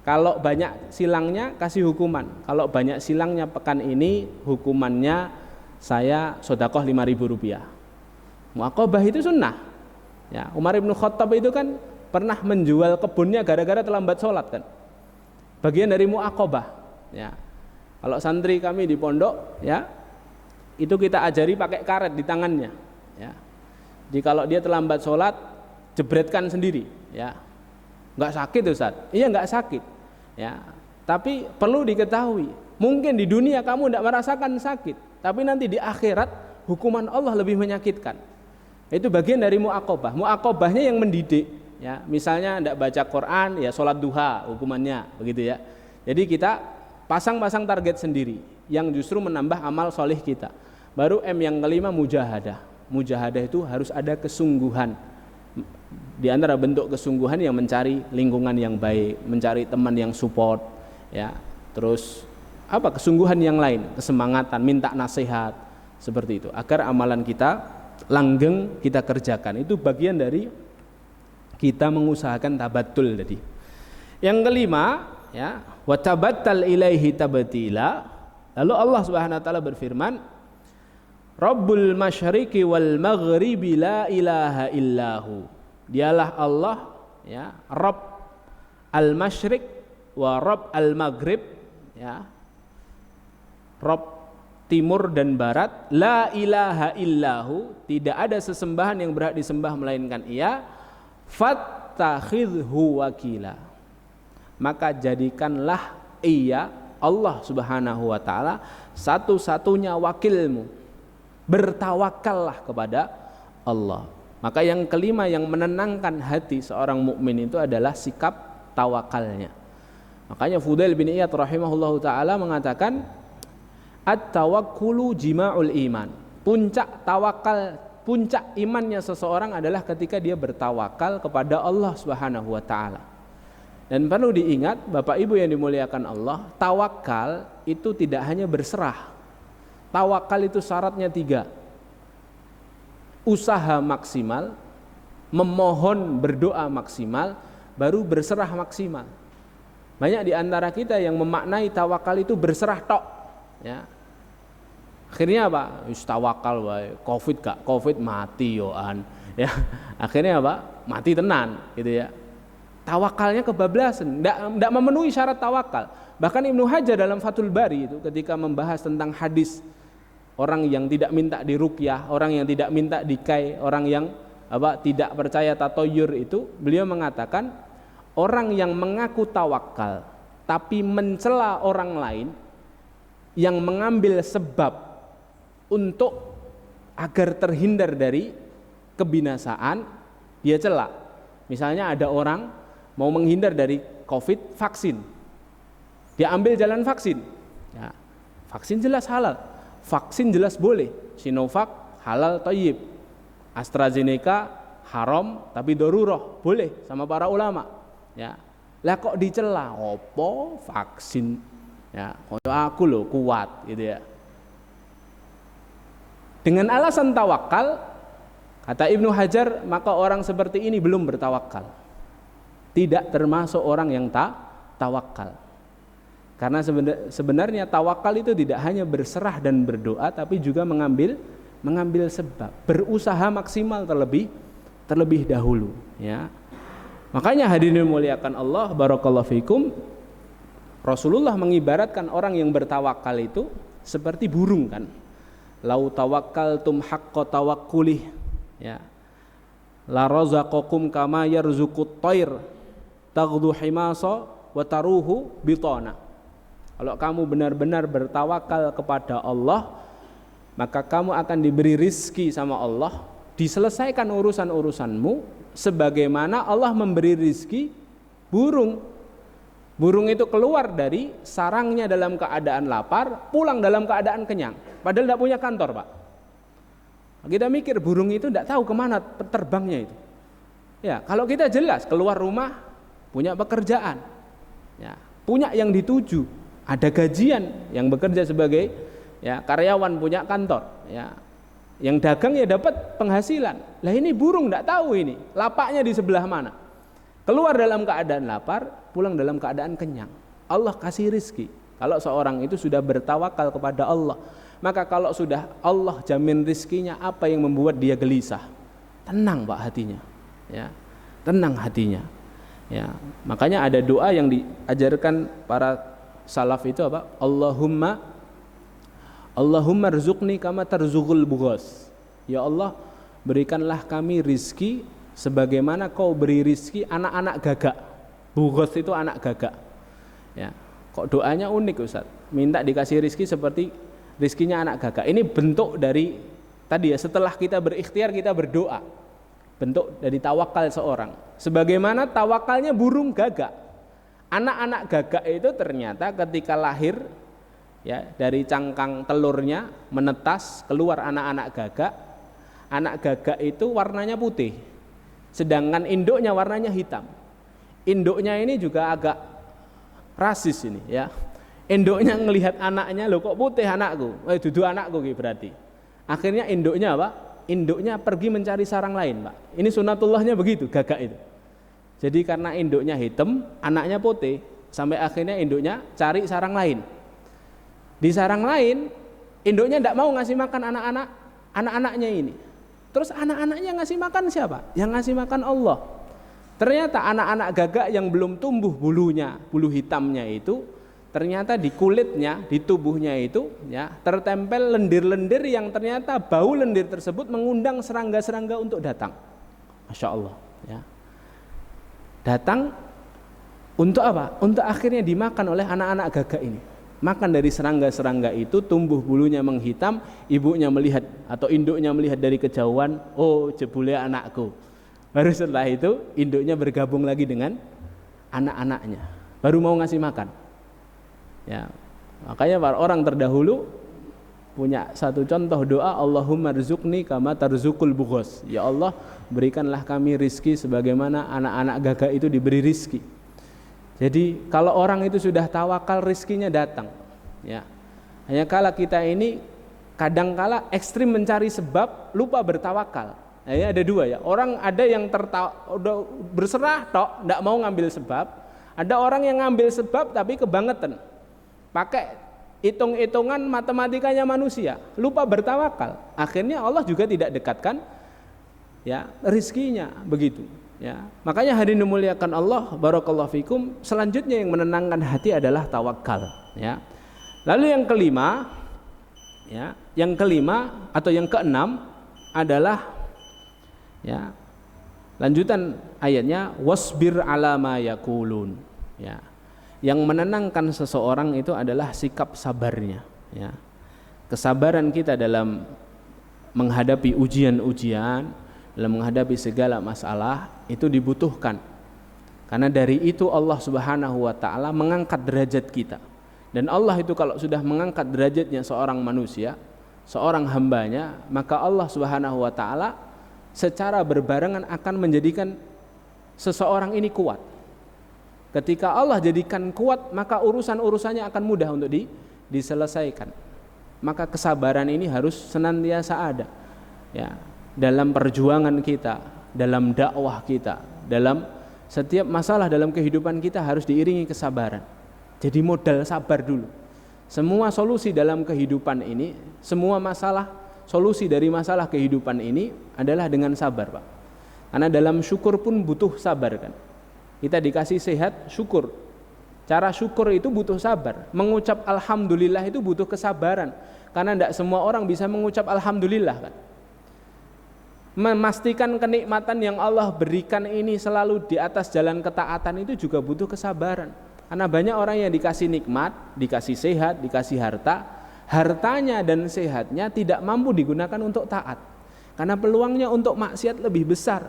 Kalau banyak silangnya kasih hukuman. Kalau banyak silangnya pekan ini hukumannya saya sedekah Rp5.000. Muaqabah itu sunnah. Ya, Umar bin Khattab itu kan pernah menjual kebunnya gara-gara terlambat sholat kan. Bagian dari muaqabah. Ya. Kalau santri kami di pondok, ya, itu kita ajari pakai karet di tangannya. Ya. Jadi kalau dia terlambat sholat, jebretkan sendiri, ya. Enggak sakit Ustaz? Iya enggak sakit, ya. Tapi perlu diketahui, mungkin di dunia kamu enggak merasakan sakit, tapi nanti di akhirat hukuman Allah lebih menyakitkan. Itu bagian dari muaqabah. Muaqabahnya yang mendidik, ya. Misalnya enggak baca Quran, ya sholat duha hukumannya, begitu ya. Jadi kita pasang-pasang target sendiri yang justru menambah amal solih kita. Baru M yang kelima mujahadah. Mujahadah itu harus ada kesungguhan. Di antara bentuk kesungguhan yang mencari lingkungan yang baik, mencari teman yang support, ya. Terus apa kesungguhan yang lain, kesemangatan, minta nasihat, seperti itu. Agar amalan kita langgeng kita kerjakan. Itu bagian dari kita mengusahakan tabattul tadi. Yang kelima, ya, wa tabattal ilaihi tabtila. Lalu Allah Subhanahu wa taala berfirman, Rabbul masyriqi wal maghribi la ilaha illahu. Dialah Allah, ya, Rabb al-masyriq wa Rabb al-maghrib, ya. Rabb timur dan barat, la ilaha illahu, tidak ada sesembahan yang berhak disembah melainkan Ia, fattakhidhu wakila, maka jadikanlah Ia, Allah Subhanahu wa taala, satu-satunya wakilmu, bertawakallah kepada Allah. Maka yang kelima yang menenangkan hati seorang mukmin itu adalah sikap tawakalnya. Makanya Fudail bin Iyad rahimahullahu taala mengatakan, at-tawakkulu jima'ul iman. Puncak tawakal, puncak imannya seseorang adalah ketika dia bertawakal kepada Allah Subhanahu wa taala. Dan perlu diingat Bapak Ibu yang dimuliakan Allah, tawakal itu tidak hanya berserah. Tawakal itu syaratnya 3. Usaha maksimal, memohon berdoa maksimal, baru berserah maksimal. Banyak di antara kita yang memaknai tawakal itu berserah tok, ya. Akhirnya apa? Tawakal wae, Covid gak Covid mati yoan, ya. Akhirnya apa? Mati tenan, gitu ya. Tawakalnya kebablasan, enggak memenuhi syarat tawakal. Bahkan Ibnu Hajar dalam Fathul Bari itu ketika membahas tentang hadis orang yang tidak minta diruqyah, orang yang tidak minta dikai, orang yang tidak percaya tatoyur itu, beliau mengatakan orang yang mengaku tawakal tapi mencela orang lain yang mengambil sebab untuk agar terhindar dari kebinasaan, dia cela. Misalnya ada orang mau menghindar dari Covid, vaksin, dia ambil jalan vaksin, ya, vaksin jelas halal, vaksin jelas boleh, Sinovac halal thayyib, AstraZeneca haram tapi daruroh, boleh sama para ulama, ya. Lah kok dicela, opo vaksin, ya, aku loh kuat, gitu ya. Dengan alasan tawakal, kata Ibnu Hajar, maka orang seperti ini belum bertawakal, tidak termasuk orang yang tawakal. Karena sebenarnya tawakal itu tidak hanya berserah dan berdoa, tapi juga mengambil sebab, berusaha maksimal terlebih dahulu, ya. Makanya hadirin muliakan Allah, barakallahu fikum, Rasulullah mengibaratkan orang yang bertawakal itu seperti burung, kan. Lau tawakkaltum haqqa tawakkulih, ya, la razaqakum kama yarzuqut thair taghdu himasa wa taruhu bitana. Kalau kamu benar-benar bertawakal kepada Allah, maka kamu akan diberi rizki sama Allah, diselesaikan urusan-urusanmu sebagaimana Allah memberi rizki burung. Burung itu keluar dari sarangnya dalam keadaan lapar, pulang dalam keadaan kenyang, padahal tidak punya kantor, Pak. Kita mikir burung itu tidak tahu kemana terbangnya itu. Ya, kalau kita jelas keluar rumah, punya pekerjaan, ya, punya yang dituju, ada gajian, yang bekerja sebagai, ya, karyawan, punya kantor, ya, yang dagang ya dapat penghasilan. Lah ini burung tidak tahu ini lapaknya di sebelah mana. Keluar dalam keadaan lapar, pulang dalam keadaan kenyang. Allah kasih rizki. Kalau seorang itu sudah bertawakal kepada Allah, maka kalau sudah Allah jamin rizkinya, apa yang membuat dia gelisah? Tenang, Pak, hatinya, ya, tenang hatinya, ya. Makanya ada doa yang diajarkan para salaf itu apa? Allahumma rzuqni kama tarzuqul bughos. Ya Allah, berikanlah kami rizki sebagaimana kau beri rizki anak-anak gagak. Bughos itu anak gagak, ya. Kok doanya unik, Ustaz? Minta dikasih rizki seperti rizkinya anak gagak. Ini bentuk dari tadi, ya, setelah kita berikhtiar kita berdoa, bentuk dari tawakal seorang. Sebagaimana tawakalnya burung gagak. Anak-anak gagak itu ternyata ketika lahir, ya, dari cangkang telurnya menetas keluar anak-anak gagak. Anak gagak itu warnanya putih, sedangkan induknya warnanya hitam. Induknya ini juga agak rasis ini, ya. Induknya ngelihat anaknya, loh kok putih anakku, dudu anakku berarti. Akhirnya induknya apa? Induknya pergi mencari sarang lain, Pak. Ini sunatullahnya begitu, gagak itu. Jadi karena induknya hitam, anaknya putih, sampai akhirnya induknya cari sarang lain. Di sarang lain, induknya tidak mau ngasih makan anak-anaknya ini. Terus anak-anaknya ngasih makan siapa? Yang ngasih makan Allah. Ternyata anak-anak gagak yang belum tumbuh bulunya, bulu hitamnya itu, ternyata di kulitnya, di tubuhnya itu ya tertempel lendir-lendir yang ternyata bau lendir tersebut mengundang serangga-serangga untuk datang. Masya Allah ya. Datang untuk apa? Untuk akhirnya dimakan oleh anak-anak gagak ini. Makan dari serangga-serangga itu, tumbuh bulunya menghitam, ibunya melihat atau induknya melihat dari kejauhan, oh jebule anakku. Baru setelah itu induknya bergabung lagi dengan anak-anaknya, baru mau ngasih makan. Ya, makanya para orang terdahulu punya satu contoh doa, Allahumma rzuqni kama tarzukul bughos. Ya Allah, berikanlah kami rizki sebagaimana anak-anak gagak itu diberi rizki. Jadi kalau orang itu sudah tawakal, rizkinya datang. Ya, hanya kala kita ini kadangkala ekstrim mencari sebab, lupa bertawakal. Nah, ya ada dua ya. Orang ada yang berserah tok, tidak mau ngambil sebab. Ada orang yang ngambil sebab tapi kebangetan. Pakai hitung-hitungan matematikanya manusia, lupa bertawakal. Akhirnya Allah juga tidak dekatkan ya rizkinya begitu. Ya, makanya hadirin dimuliakan Allah, barakallahu fikum. Selanjutnya yang menenangkan hati adalah tawakal. Ya. Lalu yang kelima atau yang keenam adalah ya lanjutan ayatnya wasbir ala ma yaqulun. Ya. Yang menenangkan seseorang itu adalah sikap sabarnya ya. Kesabaran kita dalam menghadapi ujian-ujian, dalam menghadapi segala masalah itu dibutuhkan. Karena dari itu Allah Subhanahu wa taala mengangkat derajat kita. Dan Allah itu kalau sudah mengangkat derajatnya seorang manusia, seorang hambanya, maka Allah Subhanahu wa taala secara berbarengan akan menjadikan seseorang ini kuat. Ketika Allah jadikan kuat, maka urusan-urusannya akan mudah untuk diselesaikan. Maka kesabaran ini harus senantiasa ada ya, dalam perjuangan kita, dalam dakwah kita, dalam setiap masalah dalam kehidupan kita harus diiringi kesabaran. Jadi modal sabar dulu. Semua solusi dalam kehidupan ini, semua masalah, solusi dari masalah kehidupan ini adalah dengan sabar, Pak. Karena dalam syukur pun butuh sabar kan. Kita dikasih sehat, syukur. Cara syukur itu butuh sabar. Mengucap alhamdulillah itu butuh kesabaran. Karena tidak semua orang bisa mengucap alhamdulillah kan. Memastikan kenikmatan yang Allah berikan ini selalu di atas jalan ketaatan itu juga butuh kesabaran. Karena banyak orang yang dikasih nikmat, dikasih sehat, dikasih harta, hartanya dan sehatnya tidak mampu digunakan untuk taat. Karena peluangnya untuk maksiat lebih besar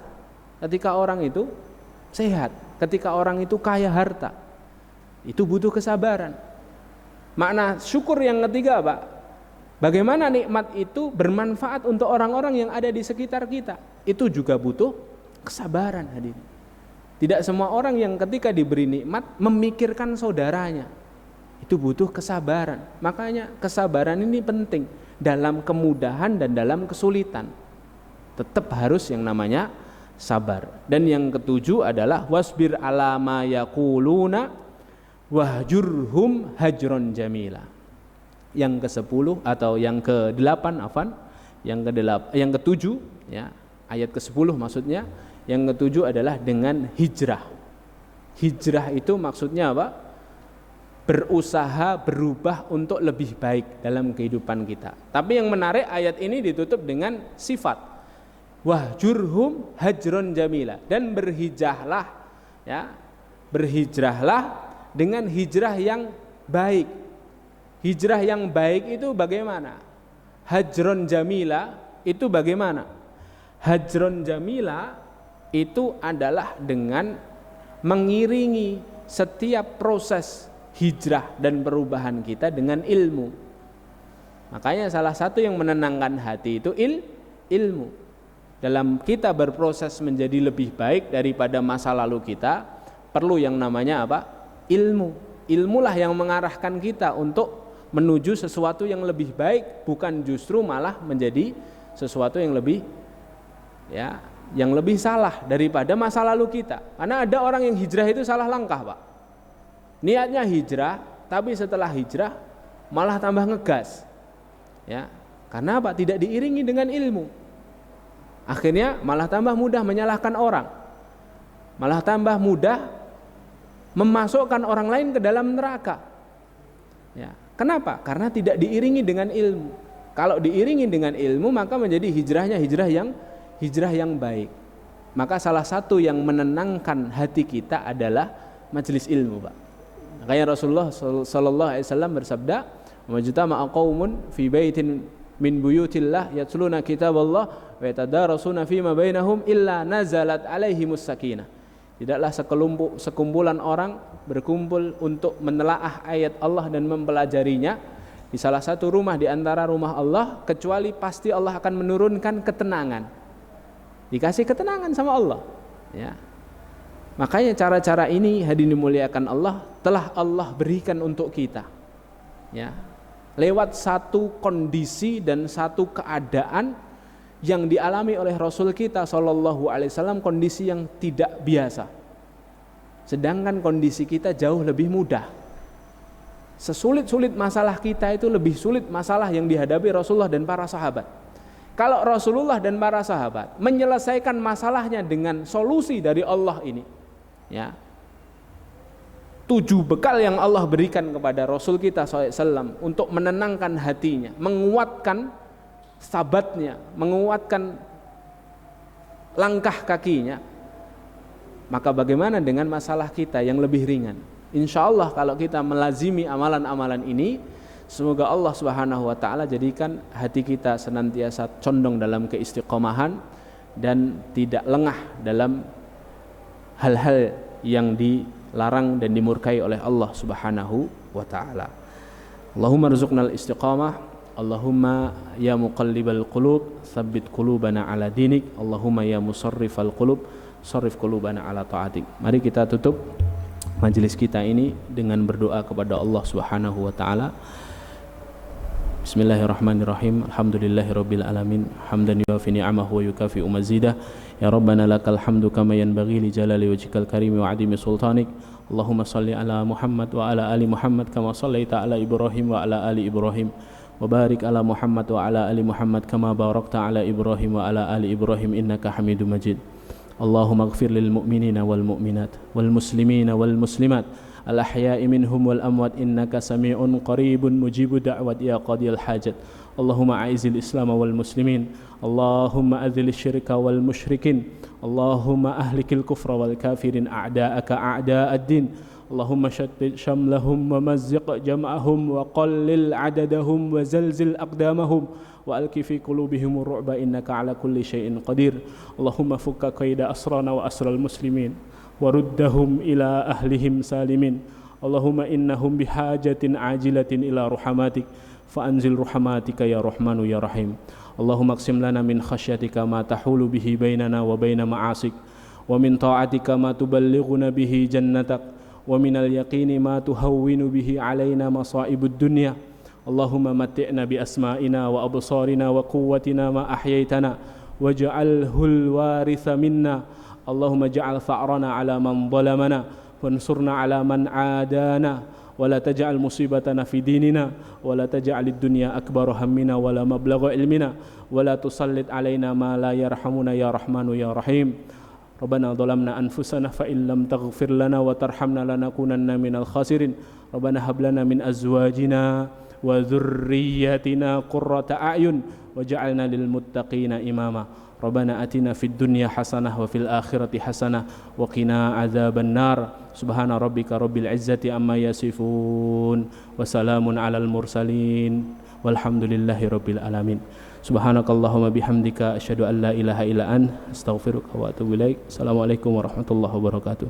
ketika orang itu sehat, ketika orang itu kaya harta. Itu butuh kesabaran. Makna syukur yang ketiga, Pak, bagaimana nikmat itu bermanfaat untuk orang-orang yang ada di sekitar kita. Itu juga butuh kesabaran, hadirin. Tidak semua orang yang ketika diberi nikmat memikirkan saudaranya. Itu butuh kesabaran. Makanya kesabaran ini penting dalam kemudahan dan dalam kesulitan. Tetap harus yang namanya sabar. Dan yang ketujuh adalah wasbir ala ma yaquluna wahjurhum hajron jamila. Yang ke-10 atau yang ke-8 yang ke-7 ya, ayat ke-10 maksudnya. Yang ke-7 adalah dengan hijrah. Hijrah itu maksudnya apa? Berusaha berubah untuk lebih baik dalam kehidupan kita. Tapi yang menarik ayat ini ditutup dengan sifat wahjurhum hajron jamila, dan berhijrahlah ya, berhijrahlah dengan hijrah yang baik. Hijrah yang baik itu bagaimana? Hajron jamila itu bagaimana? Hajron jamila itu adalah dengan mengiringi setiap proses hijrah dan perubahan kita dengan ilmu. Makanya salah satu yang menenangkan hati itu ilmu. Dalam kita berproses menjadi lebih baik daripada masa lalu kita, perlu yang namanya apa? Ilmu. Ilmulah yang mengarahkan kita untuk menuju sesuatu yang lebih baik, bukan justru malah menjadi sesuatu yang lebih ya, yang lebih salah daripada masa lalu kita. Karena ada orang yang hijrah itu salah langkah, Pak. Niatnya hijrah, tapi setelah hijrah malah tambah ngegas. Ya. Karena apa? Tidak diiringi dengan ilmu. Akhirnya malah tambah mudah menyalahkan orang. Malah tambah mudah memasukkan orang lain ke dalam neraka. Ya. Kenapa? Karena tidak diiringi dengan ilmu. Kalau diiringi dengan ilmu maka menjadi hijrahnya hijrah yang baik. Maka salah satu yang menenangkan hati kita adalah majelis ilmu, Pak. Makanya Rasulullah sallallahu alaihi wasallam bersabda, "Majtama'a qaumun fi baitin min buyutillah yatluna kitaballah wa yatadarasuna fima bainahum illa nazalat alaihimus sakinah." Tidaklah sekumpulan orang berkumpul untuk menelaah ayat Allah dan mempelajarinya di salah satu rumah di antara rumah Allah, kecuali pasti Allah akan menurunkan ketenangan. Dikasih ketenangan sama Allah. Ya. Makanya cara-cara ini hadirin dimuliakan Allah telah Allah berikan untuk kita. Ya. Lewat satu kondisi dan satu keadaan yang dialami oleh Rasul kita sallallahu alaihi wasallam, kondisi yang tidak biasa. Sedangkan kondisi kita jauh lebih mudah. Sesulit-sulit masalah kita itu lebih sulit masalah yang dihadapi Rasulullah dan para sahabat. Kalau Rasulullah dan para sahabat menyelesaikan masalahnya dengan solusi dari Allah ini, ya, 7 bekal yang Allah berikan kepada Rasul kita SAW untuk menenangkan hatinya, menguatkan sabatnya, menguatkan langkah kakinya, maka bagaimana dengan masalah kita yang lebih ringan? Insya Allah kalau kita melazimi amalan-amalan ini, semoga Allah Subhanahu wa ta'ala jadikan hati kita senantiasa condong dalam keistiqomahan dan tidak lengah dalam hal-hal yang dilarang dan dimurkai oleh Allah Subhanahu wa ta'ala. Allahumma rzuqnal istiqamah, Allahumma ya muqallibal qulub tsabbit qulubana ala dinik, Allahumma ya musarrifal qulub sarrif qulubana ala ta'atik. Mari kita tutup majelis kita ini dengan berdoa kepada Allah Subhanahu wa ta'ala. Bismillahirrahmanirrahim. Alhamdulillahirabbil alamin. Hamdan yuwafi ni'amahu wa yukafi'u mazidah. Ya Rabbana lakal hamdu kama yanbaghi li jalali wajhikal karim wa 'azimi sultanik. Allahumma shalli ala Muhammad wa ala ali Muhammad kama shallaita ala Ibrahim wa ala ali Ibrahim. Wa barik ala Muhammad wa ala ali Muhammad kama barakta ala Ibrahim wa ala ali Ibrahim innaka Hamidum Majid. Allahumma ighfir lil mu'minina wal mu'minat wal muslimina wal muslimat al ahya'i minhum wal amwat innaka sami'un qaribun mujibud da'wat ya qadiyal hajat. Allahumma a'izil islam wal muslimin, Allahumma adhil syirka wal musyrikin, Allahumma ahlikil kufra wal kafirin a'da'aka a'da'ad din. Allahumma shattid shamlahum wa mazziq jam'ahum wa qallil adadahum wa zalzil aqdamahum wa alki fi qulubihim ar-ru'ba innaka ala kulli syai'in qadir. Allahumma fukka qaida asrana wa asral muslimin wa ruddahum ila ahlihim salimin. Allahumma innahum bihajatin ajilatin ila rahmatik fa anzil rahmatika ya rahmanu ya rahim. Allahumma aqsim lana min khasyatika ma tahulu bihi bainana wa baina ma'asik wa min ta'atika ma tuballighuna bihi jannatak wa minal yaqini ma tuhawwinu bihi alaina masaibud dunya. Allahumma matti'na bi asma'ina wa absarina wa quwwatina ma ahyaytana waj'alhul waritha minna. Allahumma ja'al fa'rana ala man zalamana wansurna ala man adana wa la taj'al musibatana fi dinina wa la taj'alid dunya akbar hammina wa la mablagha ilmina wa la tusallit alaina ma la yarhamuna ya rahmanu ya rahim. Rabbana zalamna anfusana fa in lam taghfir lana wa tarhamna lanakunanna minal khasirin. Rabbana hab lana min azwajina wa dhurriyyatina qurrata a'yun waj'alna lil muttaqina imama. Rabbana atina fid dunya hasanah wa fil akhirati hasanah wa qina adzaban nar. Subhana rabbika rabbil izzati amma yasifun wa salamun alal mursalin walhamdulillahi rabbil alamin. Subhanakallahumma bihamdika asyhadu an la ilaha illa anta astaghfiruka wa atubu ilaik. Assalamualaikum warahmatullahi wabarakatuh.